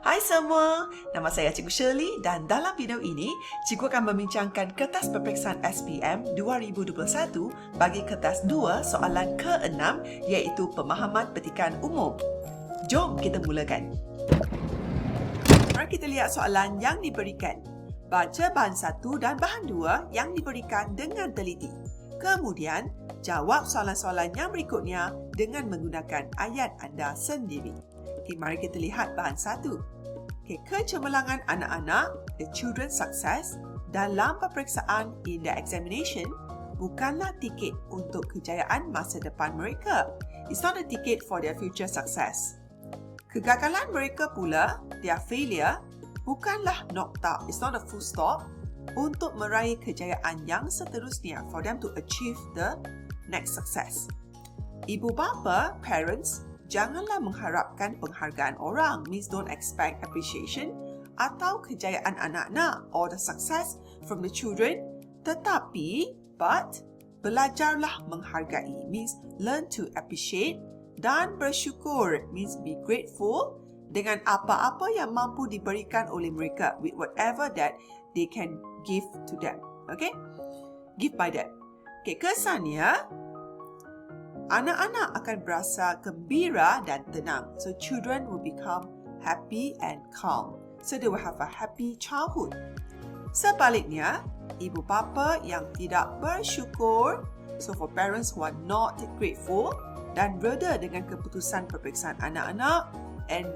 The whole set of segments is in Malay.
Hai semua, nama saya Cikgu Shirley dan dalam video ini, Cikgu akan membincangkan Kertas Peperiksaan SPM 2021 bagi Kertas 2 soalan ke-6 iaitu Pemahaman Petikan Umum. Jom kita mulakan. Mari kita lihat soalan yang diberikan. Baca bahan 1 dan bahan 2 yang diberikan dengan teliti. Kemudian, jawab soalan-soalan yang berikutnya dengan menggunakan ayat anda sendiri. Okay, mari kita lihat bahan 1. Okay, kecemerlangan anak-anak, the children's success, dalam peperiksaan in the examination bukanlah tiket untuk kejayaan masa depan mereka. It's not a ticket for their future success. Kegagalan mereka pula, their failure, bukanlah nokta, it's not a full stop, untuk meraih kejayaan yang seterusnya for them to achieve the next success. Ibu bapa, parents, janganlah mengharapkan penghargaan orang, means don't expect appreciation atau kejayaan anak-anak or the success from the children, tetapi, belajarlah menghargai, means learn to appreciate, dan bersyukur, means be grateful dengan apa-apa yang mampu diberikan oleh mereka, with whatever that they can give to them. Okay? Give by that. Okay, kesannya, anak-anak akan berasa gembira dan tenang. So, children will become happy and calm. So, they will have a happy childhood. Sebaliknya, ibu bapa yang tidak bersyukur, so for parents who are not grateful dan reda dengan keputusan peperiksaan anak-anak and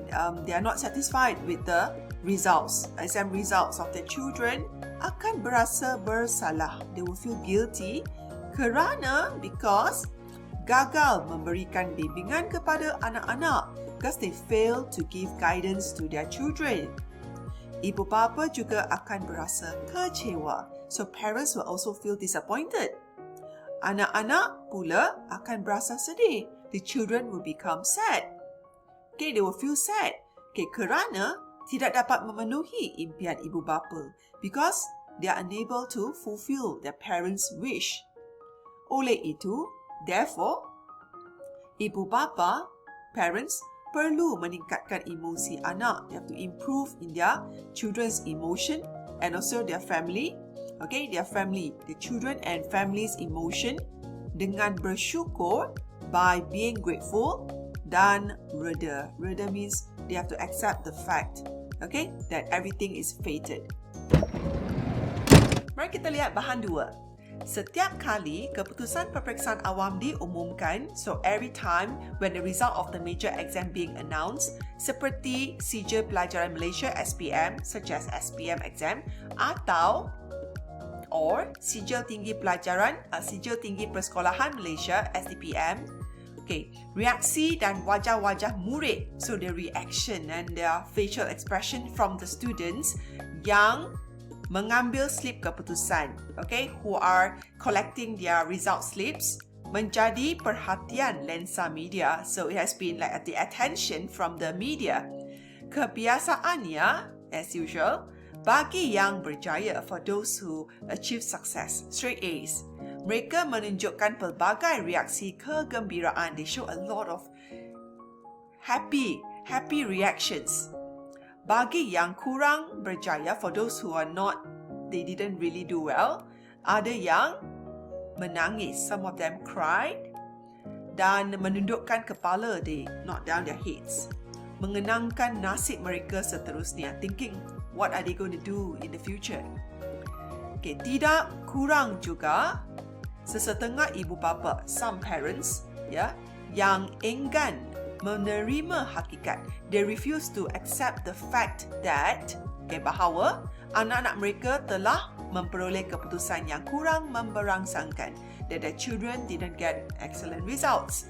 they are not satisfied with the results, exam results of their children, akan berasa bersalah. They will feel guilty because gagal memberikan bimbingan kepada anak-anak because they fail to give guidance to their children. Ibu bapa juga akan berasa kecewa. So parents will also feel disappointed. Anak-anak pula akan berasa sedih. The children will become sad. Okay, they will feel sad. Okay, kerana tidak dapat memenuhi impian ibu bapa because they are unable to fulfill their parents' wish. Oleh itu, therefore, ibu bapa, parents, perlu meningkatkan emosi anak. They have to improve in their children's emotion and also their family. Okay, their family, the children and family's emotion dengan bersyukur by being grateful dan reda. Reda means they have to accept the fact, okay, that everything is fated. Mari kita lihat bahan 2. Setiap kali keputusan peperiksaan awam diumumkan, so every time when the result of the major exam being announced, seperti Sijil Pelajaran Malaysia SPM, such as SPM exam, or Sijil Tinggi Pelajaran, Sijil Tinggi Persekolahan Malaysia STPM, okay, reaksi dan wajah-wajah murid, so the reaction and their facial expression from the students yang mengambil slip keputusan, okay, who are collecting their result slips, menjadi perhatian lensa media. So it has been like at the attention from the media. Kebiasaannya, as usual, bagi yang berjaya, for those who achieve success, straight A's, mereka menunjukkan pelbagai reaksi kegembiraan. They show a lot of happy reactions. Bagi yang kurang berjaya, for those who are not, they didn't really do well, ada yang menangis, some of them cried, dan menundukkan kepala, they knock down their heads, mengenangkan nasib mereka seterusnya, thinking what are they going to do in the future. Okay, tidak kurang juga sesetengah ibu bapa, some parents, yang enggan menerima hakikat. They refuse to accept the fact that, bahawa anak-anak mereka telah memperoleh keputusan yang kurang memberangsangkan, that their children didn't get excellent results.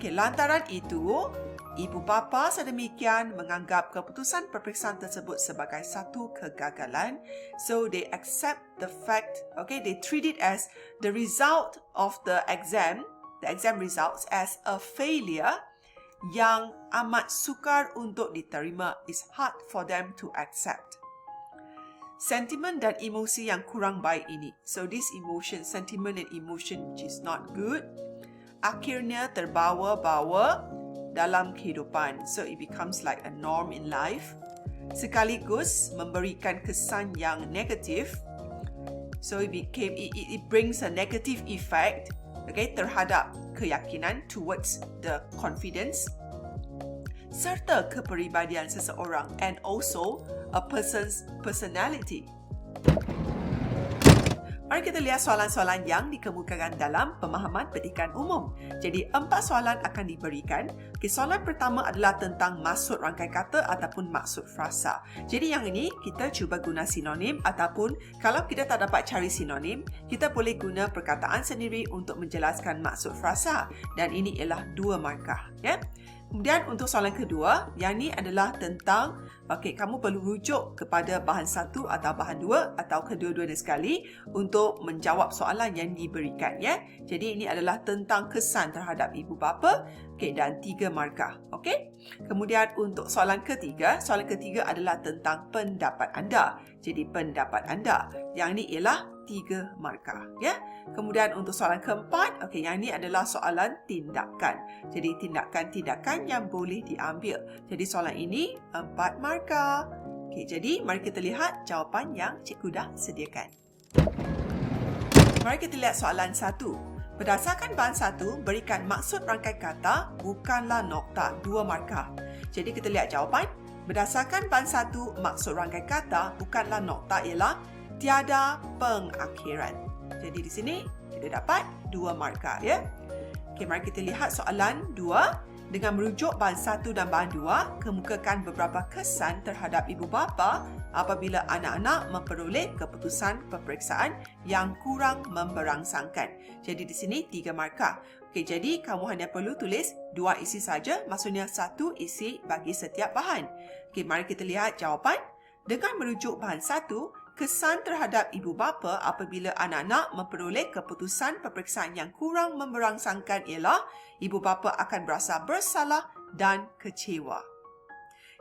Lantaran itu, ibu bapa sedemikian menganggap keputusan peperiksaan tersebut sebagai satu kegagalan. So they accept the fact, they treat it as the result of the exam results as a failure yang amat sukar untuk diterima. It's hard for them to accept. Sentimen dan emosi yang kurang baik ini. So this emotion, sentiment and emotion which is not good, akhirnya terbawa-bawa dalam kehidupan. So it becomes like a norm in life. Sekaligus memberikan kesan yang negatif. So it brings a negative effect, okay, terhadap keyakinan, towards the confidence, serta kepribadian seseorang, and also a person's personality. Mari kita lihat soalan-soalan yang dikemukakan dalam pemahaman petikan umum. Jadi, 4 soalan akan diberikan. Okay, soalan pertama adalah tentang maksud rangkai kata ataupun maksud frasa. Jadi, yang ini kita cuba guna sinonim ataupun kalau kita tak dapat cari sinonim, kita boleh guna perkataan sendiri untuk menjelaskan maksud frasa. Dan ini ialah 2 markah. Ya? Kemudian untuk soalan kedua, yang ini adalah tentang kamu perlu rujuk kepada bahan 1 atau bahan 2 atau kedua-duanya sekali untuk menjawab soalan yang diberikan. Ya. Jadi ini adalah tentang kesan terhadap ibu bapa, dan 3 markah. Kemudian untuk soalan ketiga adalah tentang pendapat anda. Jadi pendapat anda, yang ini ialah 3 markah. Ya. Kemudian untuk soalan keempat, yang ini adalah soalan tindakan. Jadi tindakan-tindakan yang boleh diambil. Jadi soalan ini 4 markah. Jadi mari kita lihat jawapan yang cikgu dah sediakan. Mari kita lihat soalan 1. Berdasarkan bahan 1, berikan maksud rangkai kata bukanlah nokta, 2 markah. Jadi kita lihat jawapan. Berdasarkan bahan 1, maksud rangkai kata bukanlah nokta ialah tiada pengakhiran. Jadi di sini kita dapat 2 markah. Ya. Mari kita lihat soalan 2. Dengan merujuk bahan 1 dan bahan 2, kemukakan beberapa kesan terhadap ibu bapa apabila anak-anak memperoleh keputusan peperiksaan yang kurang memberangsangkan. Jadi di sini 3 markah. Jadi kamu hanya perlu tulis 2 isi saja, maksudnya 1 isi bagi setiap bahan. Mari kita lihat jawapan. Dengan merujuk bahan 1, kesan terhadap ibu bapa apabila anak-anak memperoleh keputusan peperiksaan yang kurang memberangsangkan ialah ibu bapa akan berasa bersalah dan kecewa.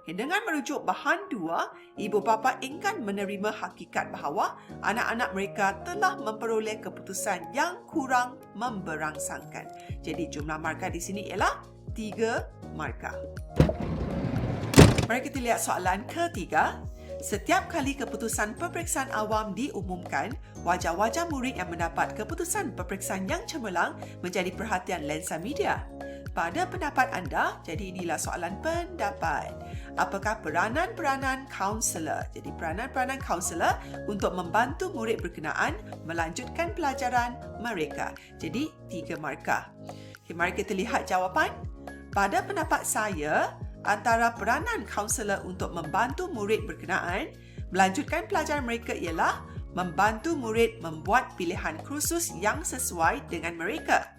Dengan merujuk bahan 2, ibu bapa ingin menerima hakikat bahawa anak-anak mereka telah memperoleh keputusan yang kurang memberangsangkan. Jadi jumlah markah di sini ialah 3 markah. Mari kita lihat soalan ketiga. Setiap kali keputusan peperiksaan awam diumumkan, wajah-wajah murid yang mendapat keputusan peperiksaan yang cemerlang menjadi perhatian lensa media. Pada pendapat anda, jadi inilah soalan pendapat. Apakah peranan-peranan kaunselor? Jadi peranan-peranan kaunselor untuk membantu murid berkenaan melanjutkan pelajaran mereka. Jadi 3 markah. Mari kita lihat jawapan. Pada pendapat saya, antara peranan kaunselor untuk membantu murid berkenaan melanjutkan pelajaran mereka ialah membantu murid membuat pilihan kursus yang sesuai dengan mereka.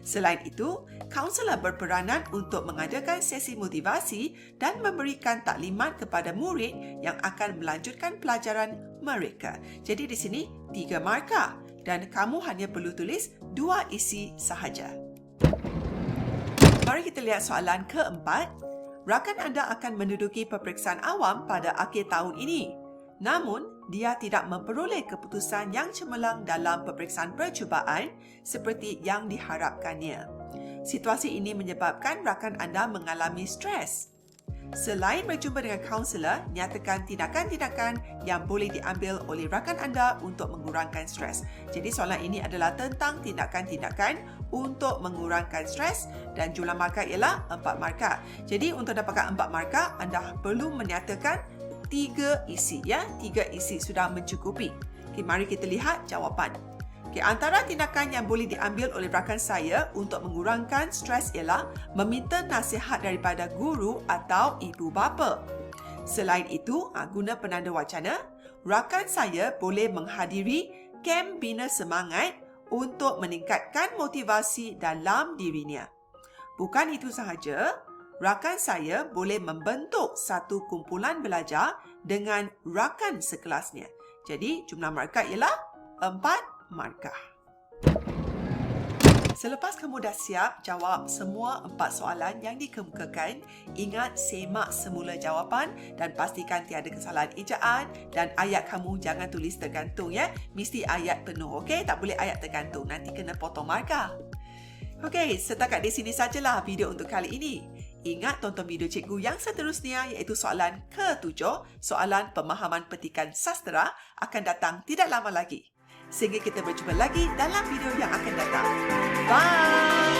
Selain itu, kaunselor berperanan untuk mengadakan sesi motivasi dan memberikan taklimat kepada murid yang akan melanjutkan pelajaran mereka. Jadi di sini 3 markah dan kamu hanya perlu tulis 2 isi sahaja. Mari kita lihat soalan keempat. Rakan anda akan menduduki peperiksaan awam pada akhir tahun ini. Namun, dia tidak memperoleh keputusan yang cemerlang dalam peperiksaan percubaan seperti yang diharapkannya. Situasi ini menyebabkan rakan anda mengalami stres. Selain berjumpa dengan kaunselor, nyatakan tindakan-tindakan yang boleh diambil oleh rakan anda untuk mengurangkan stres. Jadi soalan ini adalah tentang tindakan-tindakan untuk mengurangkan stres dan jumlah markah ialah 4 markah. Jadi untuk dapatkan 4 markah, anda perlu menyatakan 3 isi. 3 isi sudah mencukupi. Mari kita lihat jawapan. Antara tindakan yang boleh diambil oleh rakan saya untuk mengurangkan stres ialah meminta nasihat daripada guru atau ibu bapa. Selain itu, guna penanda wacana, rakan saya boleh menghadiri kem bina semangat untuk meningkatkan motivasi dalam dirinya. Bukan itu sahaja, rakan saya boleh membentuk satu kumpulan belajar dengan rakan sekelasnya. Jadi, jumlah markah ialah 4 markah. Selepas kamu dah siap jawab semua 4 soalan yang dikemukakan, ingat semak semula jawapan dan pastikan tiada kesalahan ejaan dan ayat kamu jangan tulis tergantung ya. Mesti ayat penuh, okey? Tak boleh ayat tergantung, nanti kena potong markah. Okey, setakat di sini sajalah video untuk kali ini. Ingat tonton video cikgu yang seterusnya iaitu soalan ke-7, soalan pemahaman petikan sastera akan datang tidak lama lagi. Sehingga kita berjumpa lagi dalam video yang akan datang. Bye!